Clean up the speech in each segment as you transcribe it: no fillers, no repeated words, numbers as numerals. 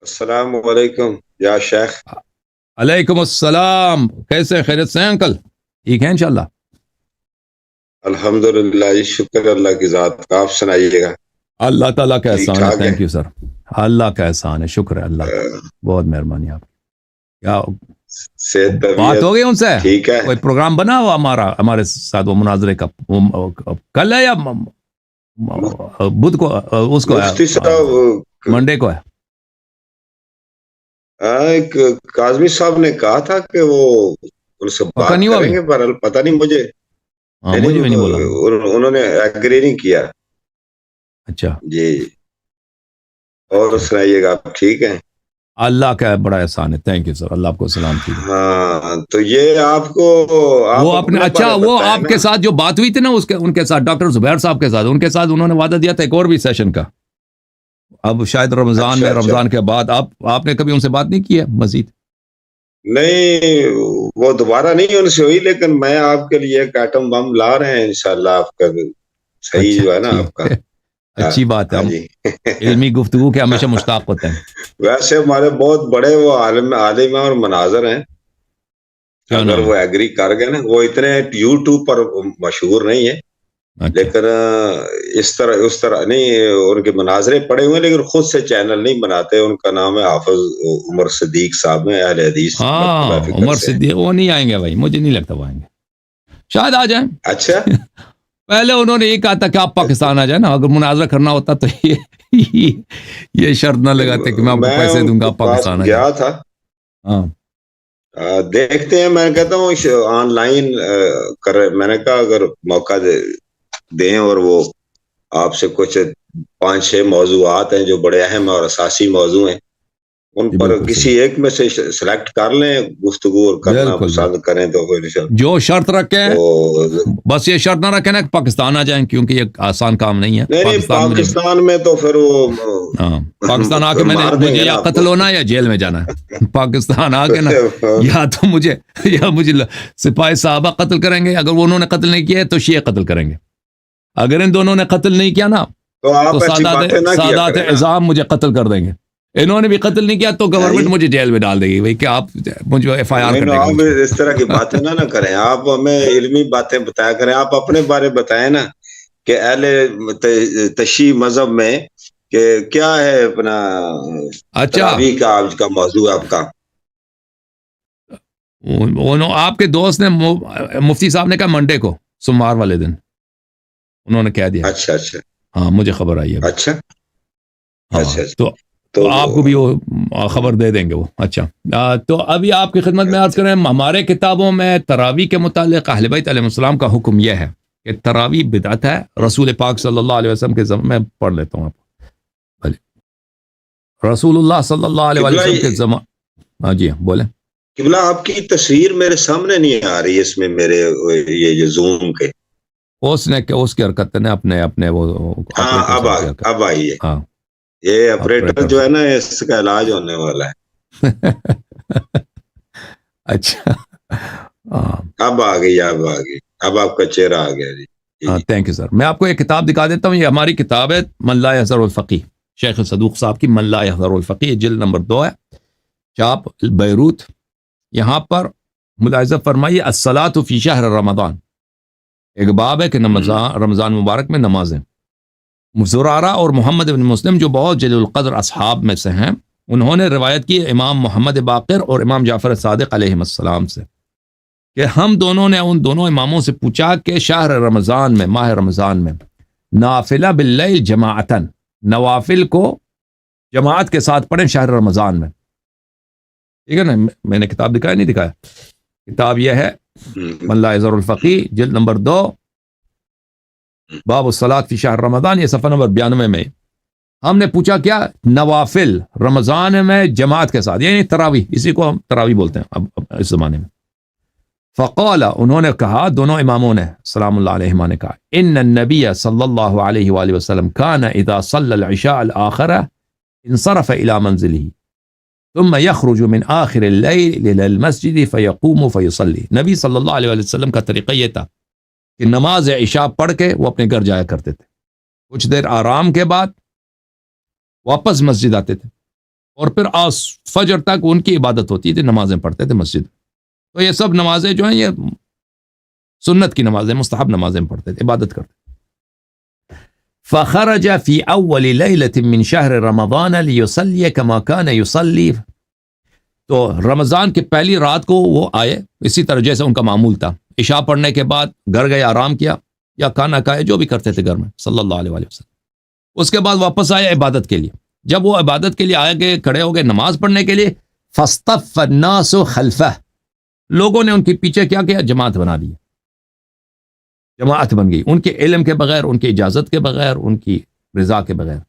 السلام علیکم یا شیخ. علیکم السلام. کیسے خیریت سے ہیں انکل؟ ٹھیک ہے انشاءاللہ. الحمدللہ جی، شکر اللہ کی ذات کا. آپ سنائیے گا. اللہ تعالیٰ کا ٹھیک احسان ہے. ٹھاک تھینک یو سر. اللہ کا احسان ہے. شکر ہے اللہ کا. بہت مہربانی آپ. کیا صحت بات طبیعت ہو گئی ان سے؟ ٹھیک ہے؟ کوئی پروگرام بنا ہوا ہمارے ساتھ وہ مناظرے کا؟ کل ہے یا بدھ کو؟ اس کو مفتی ہے صاحب منڈے کو ہے. ایک کاظمی صاحب نے کہا تھا کہ وہ ان سے پکا بات نہیں ہوا کریں ابھی؟ گے، بہرحال پتہ نہیں مجھے. ہاں نہیں مجھے بھی نہیں بولا. انہوں نے ایگری نہیں کیا. اچھا. جی. اور سنائیے گا، آپ ٹھیک ہیں؟ اللہ کا بڑا احسان ہے. Thank you sir. اللہ آپ کو سلامتی دے. ہاں تو یہ آپ کو وہ آپ اپنے اپنے بارے وہ بتائیں آپ نا. کے ساتھ جو بات ہوئی تھی نا ان کے ساتھ ڈاکٹر زبیر صاحب کے ساتھ، ان کے ساتھ انہوں نے وعدہ دیا تھا ایک اور بھی سیشن کا. اب شاید رمضان اچھا میں، اچھا. رمضان کے بعد آپ نے کبھی ان سے بات نہیں کی ہے مزید؟ نہیں، وہ دوبارہ نہیں ان سے ہوئی، لیکن میں آپ کے لیے ایک ایٹم بم لا رہے ہیں انشاءاللہ. آپ کا صحیح اچھا جو ہے نا آپ کا. ٹھیک ہے. ہاں اچھی بات ہے. ہاں ہم جی. علمی گفتگو کے ہمیشہ مشتاق ہوتے ہیں. ویسے ہمارے بہت بڑے وہ عالم ہیں اور مناظر ہیں. کیا اگر نام وہ ہے؟ ایگری کر گئے نا، وہ اتنے یوٹیوب پر مشہور نہیں ہے، اچھا. لیکن اس طرح نہیں. ان کے مناظرے پڑے ہوئے، لیکن خود سے چینل نہیں بناتے. ان کا نام ہے حافظ عمر صدیق صاحب ہیں، اہل حدیث مکتبہ ہاں فکر عمر سے. صدیق وہ نہیں آئیں گے بھائی، مجھے نہیں لگتا وہ آئیں گے. شاید آ جائیں. اچھا. پہلے انہوں نے یہ کہا تھا کہ آپ پاکستان آ جائیں نا. اگر مناظرہ کرنا ہوتا تو یہ شرط نہ لگاتے کہ میں آپ کو میں پیسے ان دوں گا، کے آپ پاس پاکستان آ جائیں. گیا تھا. ہاں دیکھتے ہیں. میں کہتا ہوں آن لائن میں نے کہا اگر موقع دیں، اور وہ آپ سے کچھ 5-6 موضوعات ہیں جو بڑے اہم اور اساسی موضوع ہیں، ان جی پر بالکل کسی صحیح. ایک میں سے سلیکٹ کر لیں، گفتگو اور کرنا بالکل پسند کریں تو پھر جو شرط رکھیں، تو بس یہ شرط نہ رکھیں نا کہ پاکستان آ جائیں، کیونکہ یہ آسان کام نہیں ہے. نہیں پاکستان مجھے، پاکستان میں تو پھر وہ ہاں پاکستان آ کے مار دیں مجھے گے نا یا آپ قتل کو. ہونا ہے یا جیل میں جانا ہے. پاکستان آ کے نا یا تو مجھے سپاہی صحابہ قتل کریں گے، اگر وہ انہوں نے قتل نہیں کیا ہے تو شیعہ قتل کریں گے. اگر ان دونوں نے قتل نہیں کیا نا تو تو آپ ایسی باتیں نہ کیا سادات کریں نا. اعظام مجھے قتل کر دیں گے. انہوں نے بھی قتل نہیں کیا تو گورنمنٹ مجھے جیل میں ڈال دے گی. بھائی کیا آپ مجھے ایف آئی آر نہیں کر دے گا آپ مجھ پہ. اس طرح کی باتیں نہ کریں. آپ ہمیں علمی باتیں بتایا کریں. آپ اپنے بارے بتائیں نا کہ اہل تشیع مذہب میں کہ کیا ہے اپنا اچھا تراویح کا آج کا موضوع آپ کا. آپ کے دوست نے مفتی صاحب نے کہا منڈے کو، سوموار والے دن انہوں نے کہہ دیا. اچھا اچھا ہاں مجھے خبر آئی ابھی. اچھا ہاں اچھا. تو آپ کو بھی وہ خبر دے دیں گے وہ. اچھا تو ابھی آپ کی خدمت میں عرض کریں، ہمارے کتابوں میں تراویح کے متعلق اہل بیت علیہ السلام کا حکم یہ ہے کہ تراویح بدعت ہے. رسول پاک صلی اللہ علیہ وسلم کے زمانے میں پڑھ لیتا ہوں آپ. رسول اللہ صلی اللہ علیہ وسلم کے زمانے. ہاں جی بولیں. قبلہ آپ کی تصویر میرے سامنے نہیں آ رہی اس میں، میرے یہ جو زوم کے. اس کی حرکت نے اپنے وہ ہاں آپریٹر صاحب کی حرکت. اب آئی ہے. ہاں یہ آپریٹر جو ہے صاحب. نا، اس کا علاج ہونے والا ہے. اچھا ہاں. اب آ گئی. اب آپ کا چہرہ آ گیا. جی ہاں جی. Thank you sir. میں آپ کو ایک کتاب دکھا دیتا ہوں. یہ ہماری کتاب ہے من لا یحذر الفقیہ، شیخ صدوق صاحب کی من لا یحذر الفقیہ، جلد نمبر 2 ہے، چاپ بیروت. یہاں پر ملاحظہ فرمائیے الصلاۃ فی شہر رمضان. ایک باب ہے کہ رمضان مبارک میں نمازیں. زرارہ اور محمد بن مسلم جو بہت جلیل القدر اصحاب میں سے ہیں، انہوں نے روایت کی امام محمد باقر اور امام جعفر صادق علیہ السلام سے کہ ہم دونوں نے ان دونوں اماموں سے پوچھا کہ شہر رمضان میں، ماہ رمضان میں، نافلہ باللیل جماعتن، نوافل کو جماعت کے ساتھ پڑھیں شہر رمضان میں. ٹھیک ہے نا. میں نے کتاب دکھایا نہیں دکھایا؟ کتاب یہ ہے من لا یحذر الفقیہ، جلد نمبر 2، باب الصلاۃ فی شہر رمضان. یہ صفحہ نمبر 92 میں. ہم نے پوچھا کیا؟ نوافل رمضان میں جماعت کے ساتھ، یعنی تراویح، اسی کو ہم تراویح بولتے ہیں اب اس زمانے میں. فقال، انہوں نے کہا، دونوں اماموں نے سلام اللہ علیہما نے کہا، ان النبی صلی اللہ علیہ وآلہ وسلم کان اذا صلی العشاء الآخرہ انصرف الى منزلہ ثم يخرج من آخر اللیل الى المسجد فیقوم فیصلی. نبی صلی اللہ علیہ وآلہ وسلم کا طریقہ یہ تھا کہ نماز عشاء پڑھ کے وہ اپنے گھر جایا کرتے تھے، کچھ دیر آرام کے بعد واپس مسجد آتے تھے، اور پھر فجر تک ان کی عبادت ہوتی تھی، نمازیں پڑھتے تھے مسجد. تو یہ سب نمازیں جو ہیں یہ سنت کی نمازیں، مستحب نمازیں پڑھتے تھے، عبادت کرتے. فخرج في اول ليله من شهر رمضان ليصلي كما كان يصلي. تو رمضان کی پہلی رات کو وہ آئے اسی طرح جیسے ان کا معمول تھا، عشاء پڑھنے کے بعد گھر گئے، آرام کیا یا کھانا کھائے، جو بھی کرتے تھے گھر میں صلی اللہ علیہ وآلہ وسلم. اس کے بعد واپس آئے عبادت کے لیے. جب وہ عبادت کے لیے آئے گئے، کھڑے ہو گئے نماز پڑھنے کے لیے، فاصطف الناس خلفہ، لوگوں نے ان کے پیچھے کیا کیا؟ جماعت بنا دی، جماعت بن گئی ان کے علم کے بغیر، ان کی اجازت کے بغیر، ان کی رضا کے بغیر.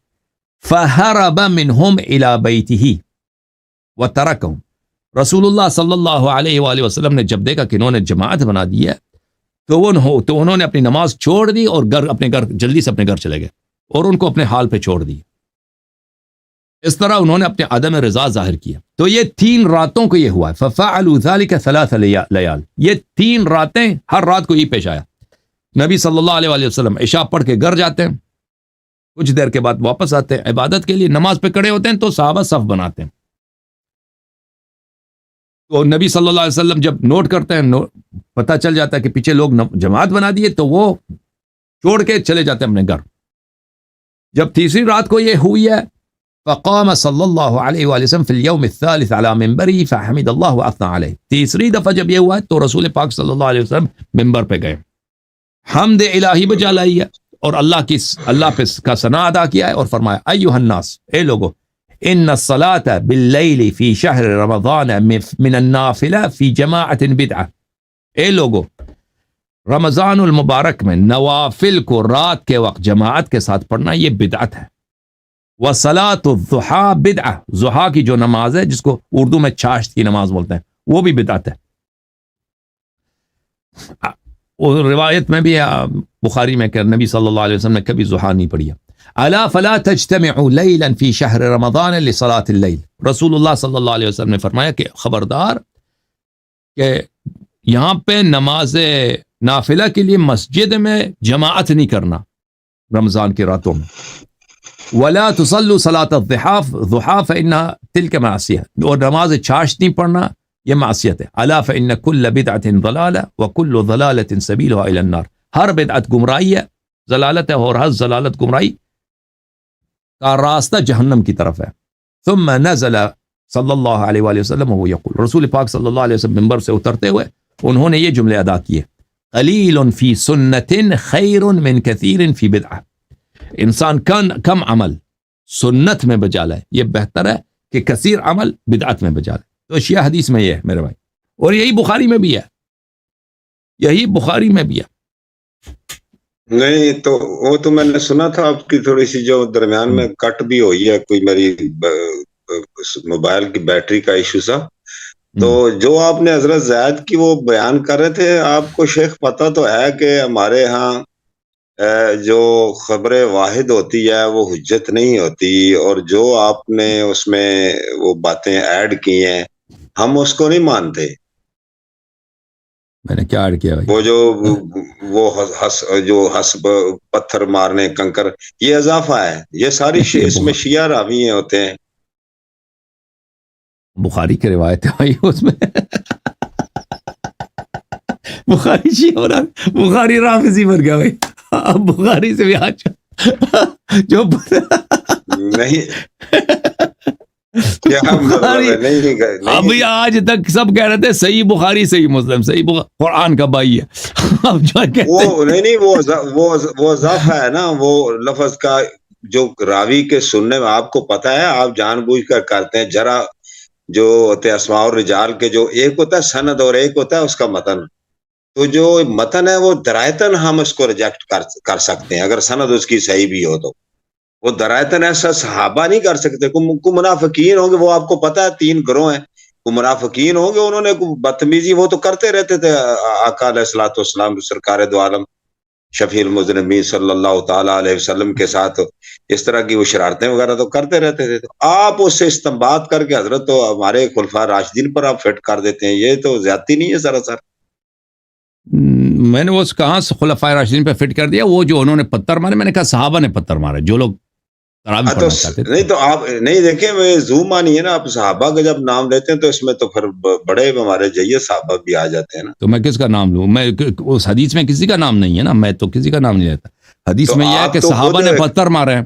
فہرب منہم الی بیتہ وترکہم. رسول اللہ صلی اللہ علیہ وآلہ وسلم نے جب دیکھا کہ انہوں نے جماعت بنا دی ہے تو انہوں نے اپنی نماز چھوڑ دی اور اپنے گھر جلدی سے اپنے گھر چلے گئے اور ان کو اپنے حال پہ چھوڑ دی. اس طرح انہوں نے اپنے عدم رضا ظاہر کیا. تو یہ 3 راتوں کو یہ ہوا ہے. ففعلوا ذلك 3 لیال. یہ 3 راتیں، ہر رات کو یہ پیش آیا. نبی صلی اللہ علیہ وآلہ وسلم عشاء پڑھ کے گھر جاتے ہیں، کچھ دیر کے بعد واپس آتے ہیں عبادت کے لیے، نماز پہ کھڑے ہوتے ہیں تو صحابہ صف بناتے ہیں. تو نبی صلی اللہ علیہ وسلم جب نوٹ کرتے ہیں، پتہ چل جاتا ہے کہ پیچھے لوگ جماعت بنا دیے، تو وہ چھوڑ کے چلے جاتے ہیں اپنے گھر. جب تیسری رات کو یہ ہوئی ہے، فقام صلی اللہ علیہ وآلہ وسلم فی اليوم الثالث علی منبری فحمد اللہ واثنى علیہ. تیسری دفعہ جب یہ ہوا ہے تو رسول پاک صلی اللہ علیہ وسلم منبر پہ گئے، حمد الہی بجا لائی ہے اور اللہ پہ کا ثنا ادا کیا ہے اور فرمایا ایھا الناس، اے لوگو، ان الصلاة باللیل فی شہر رمضان من النافلہ فی جماعت بدعہ. اے لوگو، رمضان المبارک میں نوافل کو رات کے وقت جماعت کے ساتھ پڑھنا یہ بدعت ہے. وصلاۃ الضحیٰ بدعہ، ضحیٰ کی جو نماز ہے جس کو اردو میں چاشت کی نماز بولتے ہیں، وہ بھی بدعت ہے. اور روایت میں بھی بخاری میں کہ نبی صلی اللہ علیہ وسلم نے کبھی ضحیٰ نہیں پڑھی ہے. الا فلا تجتمعوا لیلا فی شہر رمضان لصلاۃ اللیل. رسول اللہ صلی اللہ علیہ وسلم نے فرمایا کہ خبردار کہ یہاں پہ نماز نافلہ کے لیے مسجد میں جماعت نہیں کرنا رمضان کی راتوں میں. ولا تصلوا صلاۃ الضحیٰ فإنها تلك معصیہ، اور نماز چاشت نہیں پڑھنا یہ معصیت ہے. الا فإن كل بدعة ضلالة وكل ضلالة سبيلها إلى النار. ہر بدعت گمراہی ہے، ضلالت ہے، اور ہر ضلالت گمراہی کا راستہ جہنم کی طرف ہے. ثم نزل صلی اللہ علیہ وآلہ وسلم وهو يقول. رسول پاک صلی اللہ علیہ وسلم منبر سے اترتے ہوئے انہوں نے یہ جملے ادا کیے، قلیل فی سنت خیر من کثیر فی بدعہ. انسان کم عمل سنت میں بجا لائے یہ بہتر ہے کہ کثیر عمل بدعت میں بجا لائے. تو شیعہ حدیث میں یہ ہے میرے بھائی، اور یہی بخاری میں بھی ہے، یہی بخاری میں بھی ہے. نہیں تو وہ تو میں نے سنا تھا آپ کی تھوڑی سی جو درمیان میں کٹ بھی ہوئی ہے، کوئی میری موبائل کی بیٹری کا ایشو تھا. تو جو آپ نے حضرت زید کی وہ بیان کر رہے تھے، آپ کو شیخ پتہ تو ہے کہ ہمارے ہاں جو خبر واحد ہوتی ہے وہ حجت نہیں ہوتی، اور جو آپ نے اس میں وہ باتیں ایڈ کی ہیں ہم اس کو نہیں مانتے. میں نے کیا ایڈ کیا بھائی؟ وہ جو حسب پتھر مارنے کنکر، یہ اضافہ ہے، یہ ساری اس میں شیعہ راوی ہیں ہوتے ہیں. بخاری کی روایت ہے بھائی، اس میں بخاری شیعہ اور بخاری رافضی بن گیا بھائی. اب بخاری سے بھی آج جو نہیں اب آج تک سب کہہ رہے تھے صحیح بخاری صحیح مسلم صحیح قرآن کا بھائی ہے. اب جو وہ نہیں وہ اضافہ ہے نا، وہ لفظ کا جو راوی کے سننے میں آپ کو پتا ہے، آپ جان بوجھ کر کرتے ہیں. جرا جو ہوتے اسماء الرجال کے جو ایک ہوتا ہے سند اور ایک ہوتا ہے اس کا متن. تو جو متن ہے وہ درایتن ہم اس کو ریجیکٹ کر سکتے ہیں اگر سند اس کی صحیح بھی ہو. تو وہ درایتن ایسا صحابہ نہیں کر سکتے. کو منافقین ہوں گے، وہ آپ کو پتا ہے 3 گروہ ہیں. کو منافقین ہوں گے، انہوں نے بدتمیزی وہ تو کرتے رہتے تھے آقا علیہ الصلوۃ والسلام سرکار دو عالم شفیع المذنبین صلی اللہ تعالی علیہ وسلم کے ساتھ اس طرح کی وہ شرارتیں وغیرہ تو کرتے رہتے تھے. تو آپ اس سے استنباط کر کے حضرت تو ہمارے خلفاء راشدین پر آپ فٹ کر دیتے ہیں، یہ تو زیادتی نہیں ہے سراسر؟ میں نے وہ کہاں سے خلفاء راشدین پہ فٹ کر دیا؟ وہ جو انہوں نے پتھر مارے، میں نے کہا صحابہ نے پتھر مارے. جو لوگ تراویح تو پڑھنا چاہتے تھے. نہیں تو آپ نہیں دیکھیں وہ زوما نہیں ہے نا, آپ صحابہ کا جب نام لیتے ہیں تو اس میں تو پھر بڑے ہمارے جیے صحابہ بھی آ جاتے ہیں نا. تو میں کس کا نام لوں؟ میں اس حدیث میں کسی کا نام نہیں ہے نا, میں تو کسی کا نام نہیں لیتا. حدیث تو میں یہ ہے کہ آپ تو صحابہ خود نے پتھر مارے ہیں,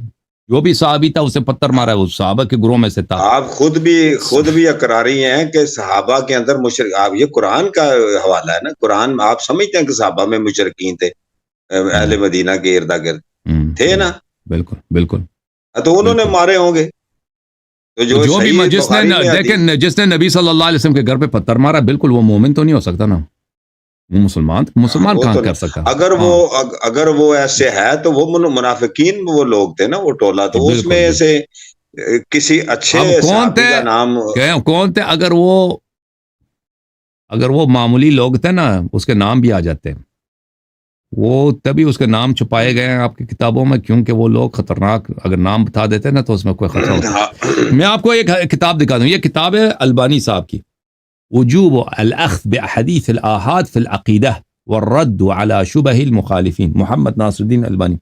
جو بھی صحابی تھا اسے پتھر مارا ہے, وہ صحابہ کے گروہ میں سے تھا. آپ خود بھی اقراری ہیں کہ صحابہ کے اندر مشرک, آپ یہ قرآن کا حوالہ ہے نا, قرآن آپ سمجھتے ہیں کہ صحابہ میں مشرکین تھے اہل مدینہ کے اردا گرد تھے نا, بالکل بالکل. تو انہوں نے مارے ہوں گے. تو جو بھی صحیح جس نے بخاری میں دیکھیں جس نے نبی صلی اللہ علیہ وسلم کے گھر پہ پتھر مارا, بالکل وہ مومن تو نہیں ہو سکتا نا, وہ مسلمان وہ کہاں تو کر سکتا. اگر وہ ایسے ہے تو وہ منافقین وہ لوگ تھے نا, وہ ٹولہ, تو اس میں سے کسی اچھے اب کون صحابی کا نام تھے؟ اگر وہ معمولی لوگ تھے نا, اس کے نام بھی آ جاتے ہیں, وہ تبھی اس کے نام چھپائے گئے ہیں آپ کی کتابوں میں, کیونکہ وہ لوگ خطرناک اگر نام بتا دیتے نا تو اس میں کوئی خطرہ ہوتا. میں آپ کو ایک کتاب دکھا دوں, یہ کتاب ہے البانی صاحب کی, وجوب الاخذ باحاديث الاحاد في العقیدہ والرد على شبہ المخالفین, محمد ناصر الدین البانی.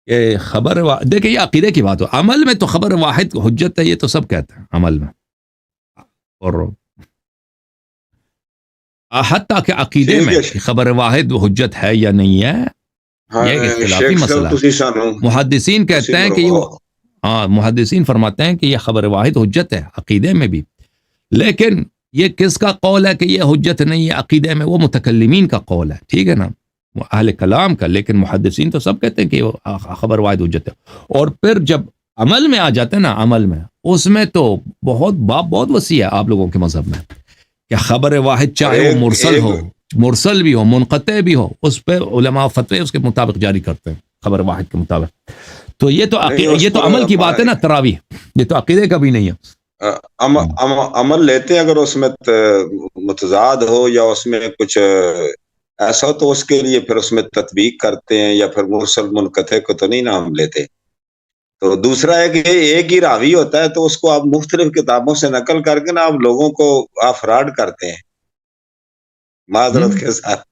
یہ خبر دیکھیں, یہ عقیدے کی بات ہو, عمل میں تو خبر واحد حجت ہے, یہ تو سب کہتے ہیں عمل میں, اور حتیٰ کہ عقیدے میں خبر واحد حجت ہے یا نہیں ہے, یہ ایک اختلافی مسئلہ ہے. محدثین کہتے ہیں کہ محدثین فرماتے ہیں کہ یہ خبر واحد حجت ہے عقیدے میں بھی, لیکن یہ کس کا قول ہے کہ یہ حجت نہیں ہے عقیدے میں؟ وہ متکلمین کا قول ہے, ٹھیک ہے نا, اہل کلام کا. لیکن محدثین تو سب کہتے ہیں کہ خبر واحد حجت ہے. اور پھر جب عمل میں آ جاتے ہیں نا, عمل میں اس میں تو بہت وسیع ہے آپ لوگوں کے مذہب میں, کہ خبر واحد چاہے وہ مرسل بھی ہو, منقطع بھی ہو, اس پہ علماء فتوے اس کے مطابق جاری کرتے ہیں خبر واحد کے مطابق. تو یہ تو عمل کی بات ہے نا, تراویح, یہ تو عقیدے کا بھی نہیں ہے. عمل لیتے ہیں اگر اس میں متضاد ہو یا اس میں کچھ ایسا ہو تو اس کے لیے پھر اس میں تطبیق کرتے ہیں, یا پھر مرسل منقطع کو تو نہیں نام لیتے. تو دوسرا ہے کہ ایک ہی راوی ہوتا ہے, تو اس کو آپ مختلف کتابوں سے نقل کر کے نا آپ لوگوں کو آپ فراڈ کرتے ہیں معذرت کے ساتھ.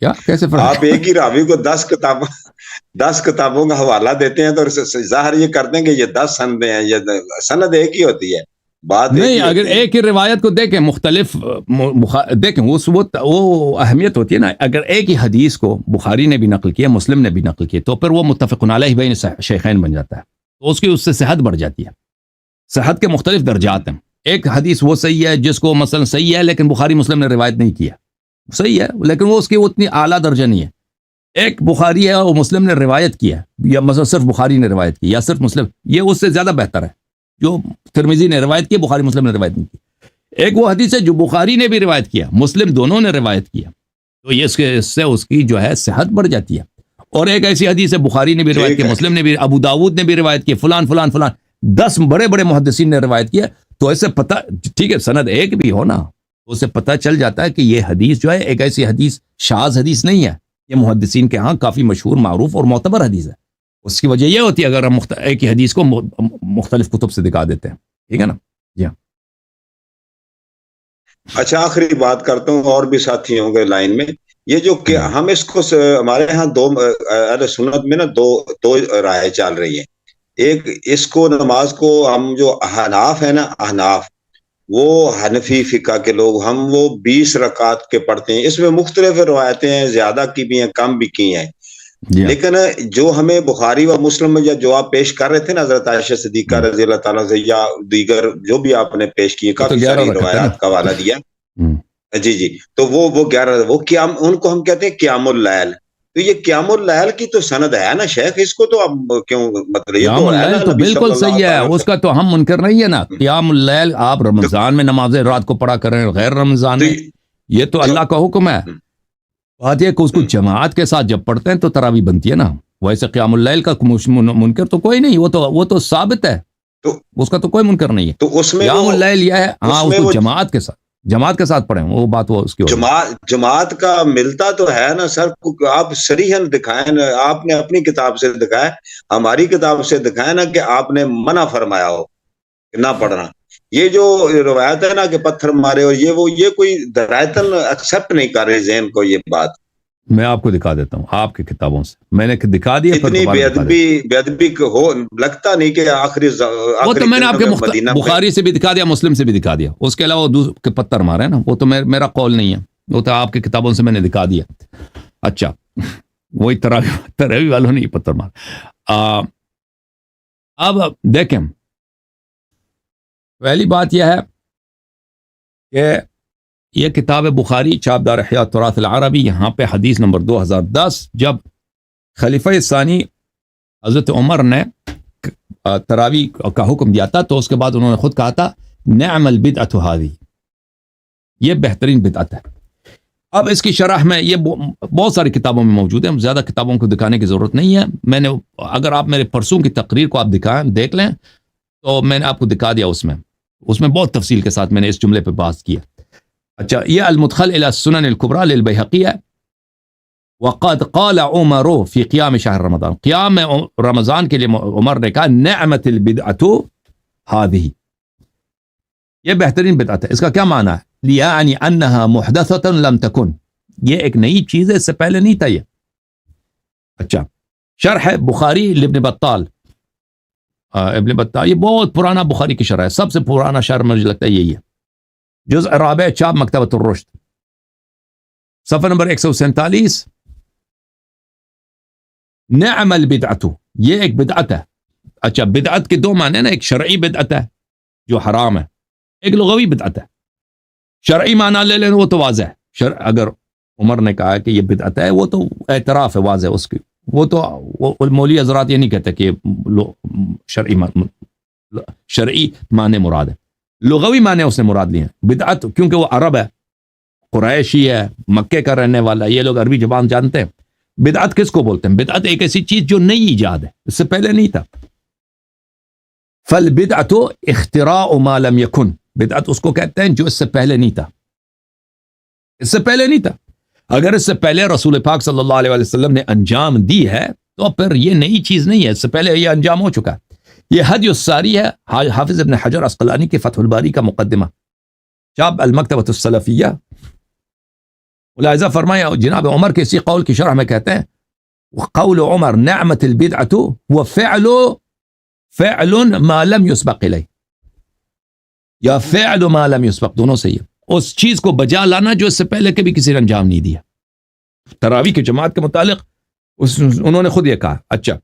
کیا کیسے آپ ایک ہی راوی کو 10 کتابوں کا حوالہ دیتے ہیں, تو ظاہر یہ کرتے ہیں کہ یہ 10 سندیں ہیں, یہ سند ایک ہی ہوتی ہے, بات نہیں. اگر ایک ہی روایت کو دیکھیں مختلف دیکھیں وہ اہمیت ہوتی ہے نا. اگر ایک ہی حدیث کو بخاری نے بھی نقل کیا, مسلم نے بھی نقل کیا, تو پھر وہ متفق علیہ بین شیخین بن جاتا ہے, تو اس سے صحت بڑھ جاتی ہے. صحت کے مختلف درجات ہیں. ایک حدیث وہ صحیح ہے جس کو مثلا صحیح ہے لیکن بخاری مسلم نے روایت نہیں کیا, صحیح ہے لیکن وہ اس کی اتنی اعلیٰ درجہ نہیں ہے. ایک بخاری ہے اور مسلم نے روایت کیا, یا مثلا صرف بخاری نے روایت کی یا صرف مسلم, یہ اس سے زیادہ بہتر ہے. جو ترمذی نے روایت کی, بخاری مسلم نے روایت نہیں کی. ایک وہ حدیث ہے جو بخاری نے بھی روایت کیا, مسلم دونوں نے روایت کیا, تو یہ اس سے اس کی جو ہے صحت بڑھ جاتی ہے. اور ایک ایسی حدیث ہے بخاری نے بھی روایت کی, مسلم نے بھی, ابو داود نے بھی روایت کی, فلان 10 بڑے بڑے محدثین نے روایت کیا, تو ایسے پتہ, ٹھیک ہے سند ایک بھی ہو نا, اسے پتہ چل جاتا ہے کہ یہ حدیث جو ہے ایک ایسی حدیث شاذ حدیث نہیں ہے, یہ محدثین کے ہاں کافی مشہور, معروف اور معتبر حدیث ہے. اس کی وجہ یہ ہوتی ہے اگر ہم ایک ہی حدیث کو مختلف کتب سے دکھا دیتے ہیں, ٹھیک ہے نا. جی ہاں. اچھا, آخری بات کرتا ہوں, اور بھی ساتھی ہوں گے لائن میں. یہ جو کہ ہم اس کو ہمارے ہاں اہل سنت میں نا دو رائے چل رہی ہیں. ایک اس کو نماز کو ہم جو احناف ہے نا, احناف وہ حنفی فقہ کے لوگ, ہم وہ 20 رکعات کے پڑھتے ہیں. اس میں مختلف روایتیں ہیں, زیادہ کی بھی ہیں کم بھی کی ہیں. لیکن جو ہمیں بخاری و مسلم میں جو آپ پیش کر رہے تھے نا, حضرت عائشہ صدیقہ رضی اللہ تعالیٰ سے, یا دیگر جو بھی آپ نے پیش کیے, کافی ساری روایات کا حوالہ دیا. جی, تو وہ 11, وہ قیام, ان کو ہم کہتے ہیں قیام اللیل. تو یہ قیام اللیل کی تو سند ہے نا شیخ, اس کو تو اب کیوں مطلب, یہ قیام اللیل تو بالکل صحیح ہے, اس کا تو ہم منکر نہیں ہے نا. قیام اللیل آپ رمضان میں نمازیں رات کو پڑھا کریں, غیر رمضان میں, یہ تو اللہ کا حکم ہے. بات یہ کہ اس کو جماعت کے ساتھ جب پڑھتے ہیں تو تراویح بنتی ہے نا. ویسے قیام اللیل کا منکر تو کوئی نہیں, وہ تو ثابت ہے, اس کا تو کوئی منکر نہیں ہے. تو اس میں قیام اللیل یہ ہے, ہاں اس کو جماعت کے ساتھ پڑھیں, وہ بات وہ اس کی جماعت کا ملتا تو ہے نا سر. آپ صریحاً دکھائیں نا, آپ نے اپنی کتاب سے دکھائے, ہماری کتاب سے دکھائے نا کہ آپ نے منع فرمایا ہو نہ پڑھنا. یہ جو روایت ہے نا کہ پتھر مارے, اور یہ کوئی درایتاً ایکسپٹ نہیں کر رہے ذہن کو یہ بات. میں آپ کو دکھا دیتا ہوں آپ کی کتابوں سے، میں نے دکھا دیا، پھر اتنی دوبارہ دکھا دیتا بے ادبی ہو لگتا نہیں کہ وہ تو میں نے آپ کے مدینہ بخاری سے بھی دکھا دیا، مسلم سے بھی دکھا دیا، اس کے علاوہ کے پتھر مارے نا، وہ تو میرا قول نہیں ہے، وہ تو آپ کی کتابوں سے میں نے دکھا دیا۔ اچھا وہی تراوی والوں نے پتھر مار۔ اب دیکھیں، پہلی بات یہ ہے کہ یہ کتاب بخاری چاپدار احیاء التراث العربی، یہاں پہ حدیث نمبر 2010، جب خلیفہ ثانی حضرت عمر نے تراوی کا حکم دیا تھا تو اس کے بعد انہوں نے خود کہا تھا نعم البدعۃ ھذی، یہ بہترین بدعت ہے۔ اب اس کی شرح میں یہ بہت ساری کتابوں میں موجود ہے، زیادہ کتابوں کو دکھانے کی ضرورت نہیں ہے، میں نے اگر آپ میرے پرسوں کی تقریر کو آپ دیکھ لیں تو میں نے آپ کو دکھا دیا، اس میں بہت تفصیل کے ساتھ میں نے اس جملے پہ بات کی ہے۔ اچھا، یہ المدخل الى السنن الكبرى للبیہقی ہے۔ وقد قال عمر فی قیام شہر رمضان، قیام رمضان کے لیے عمر نے کہا نعمت البدعۃ ھذی، یہ بہترین بدعت ہے۔ اس کا کیا معنی ہے؟ لیعنی انہا محدثۃ لم تکن، یہ ایک نئی چیز ہے، اس سے پہلے نہیں تھا یہ۔ اچھا، شرح بخاری لابن بطال، ابن بطال یہ بہت پرانا بخاری کی شرح ہے، سب سے پرانا شرح مجھے لگتا ہے یہی ہے، جزء رابع، چاپ مکتبۃ الرشد، صفحہ نمبر 147۔ نعم البدعۃ، یہ ایک بدعت ہے۔ اچھا، بدعت کے دو معنی نا، ایک شرعی بدعت ہے جو حرام ہے، ایک لغوی بدعت ہے۔ شرعی معنی لے لیں وہ تو واضح ہے، اگر عمر نے کہا کہ یہ بدعت ہے وہ تو اعتراف ہے واضح اس کی، وہ تو مولوی حضرات یہ نہیں کہتے کہ شرعی معنی مراد ہے، لغوی معنی اس نے مراد لیے ہیں۔ بدعت کیونکہ وہ عرب ہے، قریشی ہے، مکے کا رہنے والا، یہ لوگ عربی زبان جانتے ہیں۔ بدعت کس کو بولتے ہیں؟ بدعت ایک ایسی چیز جو نئی ایجاد ہے، اس سے پہلے نہیں تھا۔ فالبدعۃ اختراع ما لم یکن، بدعت اس کو کہتے ہیں جو اس سے پہلے نہیں تھا، اس سے پہلے نہیں تھا۔ اگر اس سے پہلے رسول پاک صلی اللہ علیہ وسلم نے انجام دی ہے تو پھر یہ نئی چیز نہیں ہے، اس سے پہلے یہ انجام ہو چکا ہے۔ یہ حدی الساری ہے، حافظ ابن حجر عسقلانی کے فتح الباری کا مقدمہ، چاپ المکتبۃ السلفیہ۔ ملاحظہ فرمایا جناب عمر کے اسی قول کی شرح میں کہتے ہیں قول عمر نعمت البدعۃ فعل ما لم يسبق الیہ، یا فعل ما لم يسبق، دونوں صحیح ہے، اس چیز کو بجا لانا جو اس سے پہلے کبھی کسی نے انجام نہیں دیا۔ تراویح کی جماعت کے متعلق انہوں نے خود یہ کہا۔ اچھا،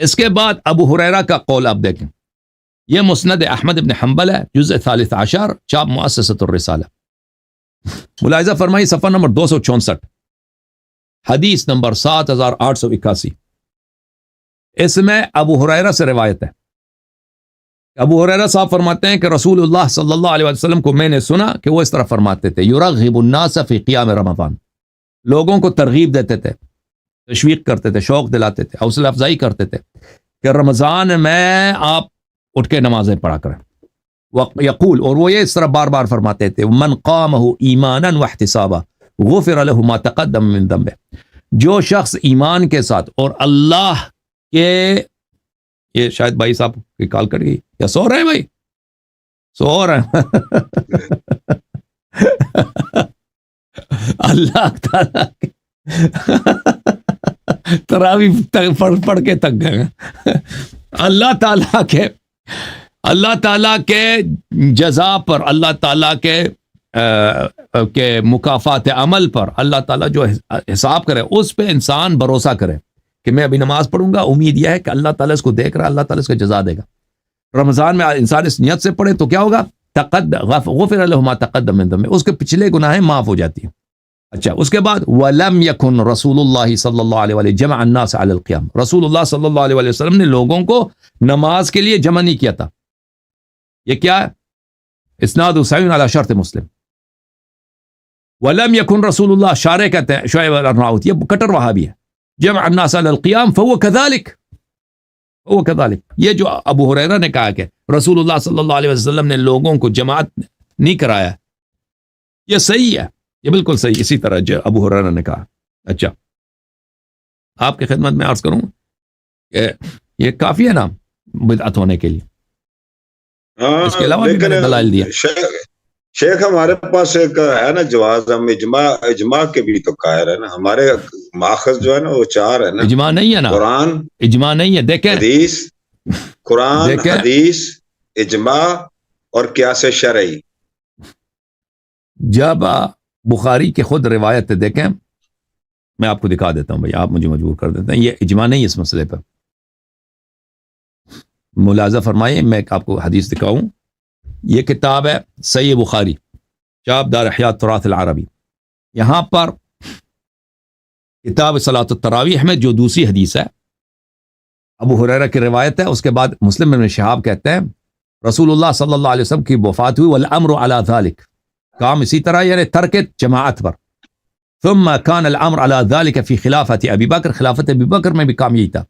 اس کے بعد ابو ہریرہ کا قول آپ دیکھیں، یہ مسند احمد ابن حنبل ہے، جزء 13، چاپ مؤسسۃ الرسالہ۔ ملاحظہ فرمائی صفحہ نمبر 264، حدیث نمبر 7881، اس میں ابو ہریرہ سے روایت ہے۔ ابو ہریرہ صاحب فرماتے ہیں کہ رسول اللہ صلی اللہ علیہ وسلم کو میں نے سنا کہ وہ اس طرح فرماتے تھے یرغب الناس فی قیام رمضان، لوگوں کو ترغیب دیتے تھے، تشویق کرتے تھے، شوق دلاتے تھے، حوصلہ افزائی کرتے تھے کہ رمضان میں آپ اٹھ کے نمازیں پڑھا کریں۔ یقول، اور وہ یہ اس طرح بار بار فرماتے تھے من قامہ ایمانا واحتسابا غفر له ما تقدم من ذنبہ، جو شخص ایمان کے ساتھ اور اللہ کے، یہ شاید بھائی صاحب کی کال کٹ گئی یا سو رہے ہیں بھائی، سو رہے ہیں اللہ تعالیٰ تراویح پڑھ کے تک گئے، اللہ تعالیٰ کے جزا پر، اللہ تعالیٰ کے مکافات عمل پر اللہ تعالیٰ جو حساب کرے اس پہ انسان بھروسہ کرے کہ میں ابھی نماز پڑھوں گا، امید یہ ہے کہ اللہ تعالیٰ اس کو دیکھ رہا ہے، اللہ تعالیٰ اس کو جزا دے گا۔ رمضان میں انسان اس نیت سے پڑھے تو کیا ہوگا؟ غفر له ما تقدم من ذنبه، اس کے پچھلے گناہیں معاف ہو جاتی ہیں۔ اچھا، اس کے بعد وَلَمْ يَكُنْ رسول اللہ صلی اللہ علیہ وسلم جمع الناس علی القیام، رسول اللہ صلی اللہ علیہ وسلم نے لوگوں کو نماز کے لیے جمع نہیں کیا تھا۔ یہ کیا ہے؟ اسناد صحیح علی شرط مسلم۔ وَلَمْ يَكُنْ رسول اللہ، شارح کہتے ہیں شعیب الارناؤوط، یہ کٹر وہابی ہے، جمع الناس علی القیام فهو كذلك، وہ کذالک، یہ جو ابو ہریرہ نے کہا کہ رسول اللہ صلی اللہ علیہ وسلم نے لوگوں کو جماعت نہیں کرایا، یہ صحیح ہے، یہ بالکل صحیح، اسی طرح جو ابو ہریرہ نے کہا۔ اچھا، آپ کی خدمت میں عرض کروں کہ یہ کافی ہے نا بدعت ہونے کے لیے، اس کے علاوہ بھی میں نے دلائل دیا۔ شیخ ہمارے پاس ایک ہے نا جواز، ہم اجماع کے بھی تو قائل ہے نا، ہمارے ماخذ جو ہے نا وہ 4 ہے نا، اجماع نہیں ہے نا، قرآن اجماع نہیں ہے. دیکھیں حدیث، قرآن دیکھیں حدیث اجماع اور قیاس شرعی. جب بخاری کے خود روایت دیکھیں، میں آپ کو دکھا دیتا ہوں بھائی، آپ مجھے مجبور کر دیتے ہیں، یہ اجماع نہیں اس مسئلے پر. ملاحظہ فرمائیے، میں آپ کو حدیث دکھاؤں. یہ کتاب ہے صحیح بخاری، چاپ دار احیاء التراث العربی. یہاں پر کتاب صلاۃ التراویح میں جو دوسری حدیث ہے، ابو ہریرہ کی روایت ہے، اس کے بعد مسلم بن شہاب کہتے ہیں رسول اللہ صلی اللہ علیہ وسلم کی وفات ہوئی، والامر علی ذلک، کام اسی طرح یعنی ترک جماعت پر. ثم كان الامر على ذلك في خلافت ابی بکر، خلافت ابی بکر میں بھی کام یہی تھا،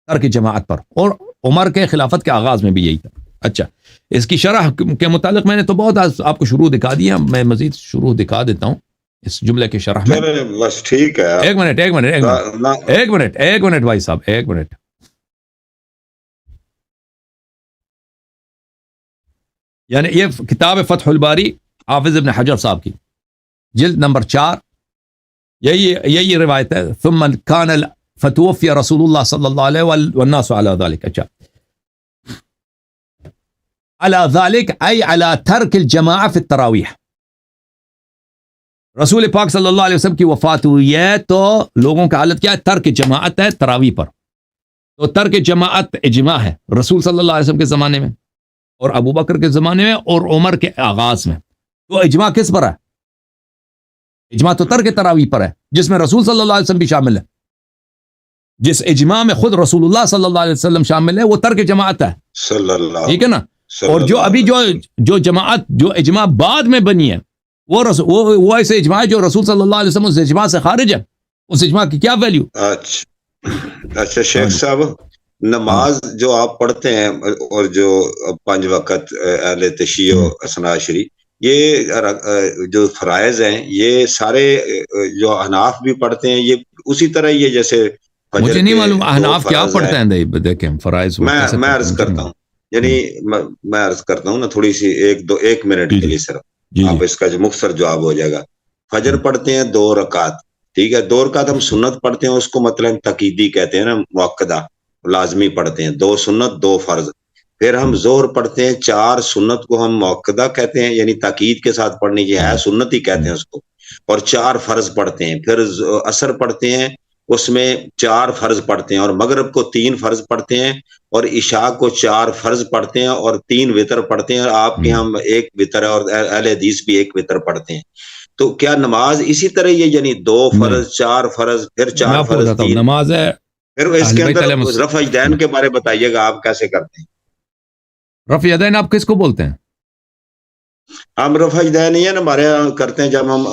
ترک جماعت پر، اور عمر کے خلافت کے آغاز میں بھی یہی تھا. اچھا، اس کی شرح کے متعلق میں نے تو بہت آپ کو شروع دکھا دیا، میں مزید شروع دکھا دیتا ہوں اس جملے کی شرح میں. چلے بس ٹھیک ہے. ایک منٹ بھائی صاحب، ایک منٹ. یعنی یہ کتاب فتح الباری حافظ ابن حجر صاحب کی، جلد نمبر 4، یہی روایت ہے. ثم كان فتوفي رسول اللہ صلی اللہ علیہ والناس على ذلك. اچھا، على ذلك اي على ترك الجماعة في التراویح. رسول پاک صلی اللہ علیہ وسلم کی وفات ہوئی ہے تو لوگوں کا حالت کیا ہے؟ ترک جماعت ہے تراویح پر. تو ترک جماعت اجماع ہے رسول صلی اللہ علیہ وسلم کے زمانے میں، اور ابو بکر کے زمانے میں، اور عمر کے آغاز میں. تو اجماع کس پر ہے؟ اجماع تو ترک تراویح پر ہے، جس میں رسول صلی اللہ علیہ وسلم بھی شامل ہے. جس اجماع میں خود رسول اللہ صلی اللہ علیہ وسلم شامل ہے وہ ترک جماعت ہے. صلی اللہ، ٹھیک ہے نا؟ اور جو ابھی جو جماعت، جو اجماع بعد میں بنی ہے، وہ ایسے اجماع ہے جو رسول صلی اللہ علیہ وسلم اس اجماع سے خارج ہے. اس اجماع کی کیا ویلیو؟ اچھا شیخ صاحب، نماز جو آپ پڑھتے ہیں اور جو 5 وقت اہل تشیع و اثنا عشری، یہ جو فرائض ہیں یہ سارے جو احناف بھی پڑھتے ہیں، یہ اسی طرح یہ جیسے مجھے نہیں معلوم احناف کیا پڑھتے ہیں. دیکھیں فرائض میں عرض کرتا ہوں، یعنی میں عرض کرتا ہوں نا تھوڑی سی، 1 منٹ کے لیے صرف، آپ اس کا جو مختصر جواب ہو جائے گا. فجر پڑھتے ہیں 2 رکعت، ٹھیک ہے. 2 رکعت ہم سنت پڑھتے ہیں، اس کو مطلب تقییدی کہتے ہیں نا، مؤکدہ لازمی پڑھتے ہیں. 2 سنت 2 فرض. پھر ہم ظہر پڑھتے ہیں 4 سنت کو ہم مؤکدہ کہتے ہیں، یعنی تاکید کے ساتھ پڑھنے کی ہے، سنت ہی کہتے ہیں اس کو، اور 4 فرض پڑھتے ہیں. پھر عصر پڑھتے ہیں، اس میں 4 فرض پڑھتے ہیں، اور مغرب کو 3 فرض پڑھتے ہیں، اور عشاء کو 4 فرض پڑھتے ہیں، اور 3 وتر پڑھتے ہیں. اور آپ کے ہم 1 وتر ہے، اور اہل حدیث بھی 1 وتر پڑھتے ہیں. تو کیا نماز اسی طرح یہ یعنی 2 فرض 4 فرض پھر 4 فرض 3 نماز ہے؟ پھر اس کے اندر رفع یدین کے بارے بتائیے گا آپ کیسے کرتے ہیں؟ رفع یدین آپ کس کو بولتے ہیں؟ ہم رفع یدین نہیں ہے نا، ہمارے یہاں کرتے ہیں جب ہم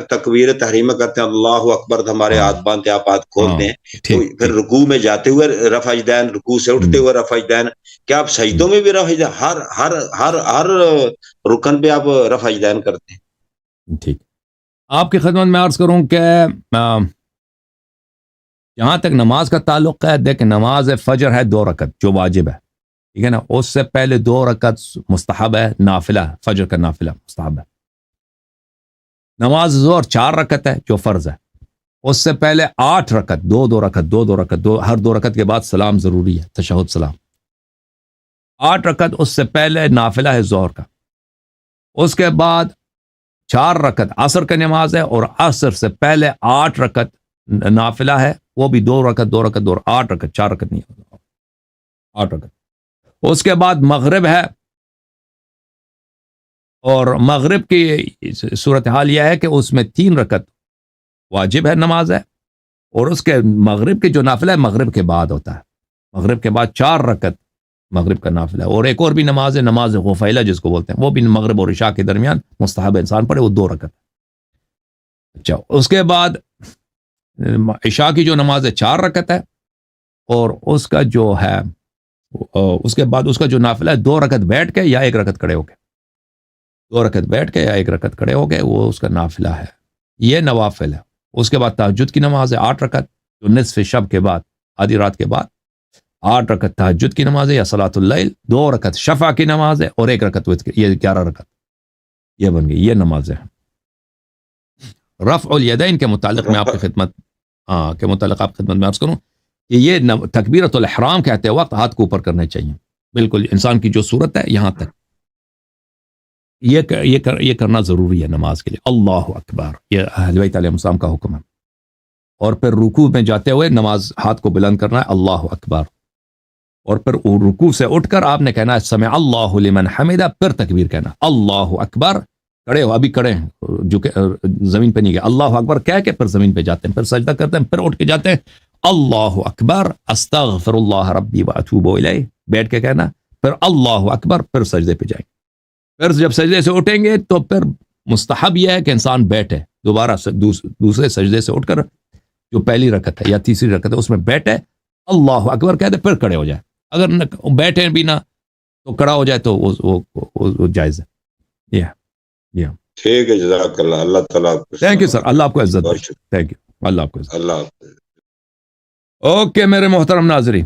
تکبیر تحریم کرتے ہیں، اللہ اکبر، ہمارے ہاتھ باندھتے ہیں، آپ ہاتھ کھولتے ہیں، تو پھر رکوع میں جاتے ہوئے رفع یدین، رکوع سے اٹھتے ہوئے رفع یدین. کیا آپ سجدوں میں بھی رفع یدین، ہر رکن پہ آپ رفع یدین کرتے ہیں؟ ٹھیک، آپ کی خدمت میں عرض کروں کہ جہاں تک نماز کا تعلق ہے، دیکھ نماز فجر ہے 2 رکعت جو واجب ہے، ٹھیک ہے نا. اس سے پہلے 2 رکعت مستحب ہے، نافلہ، فجر کا نافلہ مستحب ہے. نماز ظہر 4 رکعت ہے جو فرض ہے. اس سے پہلے 8 رکعت، 2 رکعت، 2 رکعت، ہر 2 رکعت کے بعد سلام ضروری ہے، تشہد سلام. 8 رکعت اس سے پہلے نافلہ ہے ظہر کا. اس کے بعد 4 رکعت عصر کا نماز ہے، اور عصر سے پہلے 8 رکعت نافلہ ہے، وہ بھی 2 رکعت 2 رکعت 2، 8 رکعت، 4 رکعت نہیں، 8 رکعت. اس کے بعد مغرب ہے، اور مغرب کی صورتحال یہ ہے کہ اس میں 3 رکعت واجب ہے نماز ہے، اور اس کے مغرب کے جو نافلہ ہے مغرب کے بعد ہوتا ہے. مغرب کے بعد 4 رکعت مغرب کا نافلہ ہے. اور ایک اور بھی نماز ہے، نماز غفیلہ جس کو بولتے ہیں، وہ بھی مغرب اور عشاء کے درمیان مستحب انسان پڑھے، وہ 2 رکعت. اچھا، اس کے بعد عشاء کی جو نماز ہے 4 رکعت ہے، اور اس کا جو ہے اس کے بعد اس کا جو نافلہ ہے 2 رکعت بیٹھ کے یا 1 رکعت کھڑے ہو کے، 2 رکعت بیٹھ کے یا 1 رکعت کھڑے ہو کے، وہ اس کا نافلہ ہے. یہ نوافل ہے. اس کے بعد تہجد کی نماز ہے 8 رکعت، جو نصف شب کے بعد، آدھی رات کے بعد 8 رکعت تہجد کی نماز ہے یا صلاۃ اللیل. 2 رکعت شفع کی نماز ہے، اور 1 رکعت وتر، یہ 11 رکعت. یہ بن گئی، یہ نماز ہے۔ رفع الیدین کے متعلق میں آپ کی خدمت کے متعلق آپ خدمت میں عرض کروں کہ یہ تکبیرۃ الاحرام کہتے وقت ہاتھ کو اوپر کرنے چاہیے، بالکل انسان کی جو صورت ہے یہاں تک، یہ کرنا ضروری ہے نماز کے لیے۔ اللہ اکبر، یہ اہل بیت علیہ السلام کا حکم ہے۔ اور پھر رکوع میں جاتے ہوئے نماز ہاتھ کو بلند کرنا ہے، اللہ اکبر، اور پھر رکوع سے اٹھ کر آپ نے کہنا ہے سمع اللہ لمن حمدہ، پھر تکبیر کہنا اللہ اکبر، کھڑے ہو، ابھی کھڑے ہیں، جو کہ زمین پہ نہیں گئے، اللہ اکبر کہہ کے پھر زمین پہ جاتے ہیں، پھر سجدہ کرتے ہیں، پھر اٹھ کے جاتے ہیں اللہ اکبر استغفر اللہ ربی واتوب الیہ، بیٹھ کے کہنا، پھر اللہ اکبر، پھر سجدے پہ جائیں۔ پھر جب سجدے سے اٹھیں گے تو پھر مستحب یہ ہے کہ انسان بیٹھے، دوبارہ دوسرے سجدے سے اٹھ کر جو پہلی رکعت ہے یا تیسری رکعت ہے اس میں بیٹھے، اللہ اکبر کہتے پھر کھڑے ہو جائے، اگر بیٹھے بھی نہ تو کھڑا ہو جائے تو وہ جائز ہے۔ ٹھیک ہے، جزاک اللہ، اللہ تعالیٰ تھینک یو سر، اللہ آپ کو عزت دے، تھینک یو، اللہ آپ کو عزت۔ اللہ حافظ۔ اوکے میرے محترم ناظرین،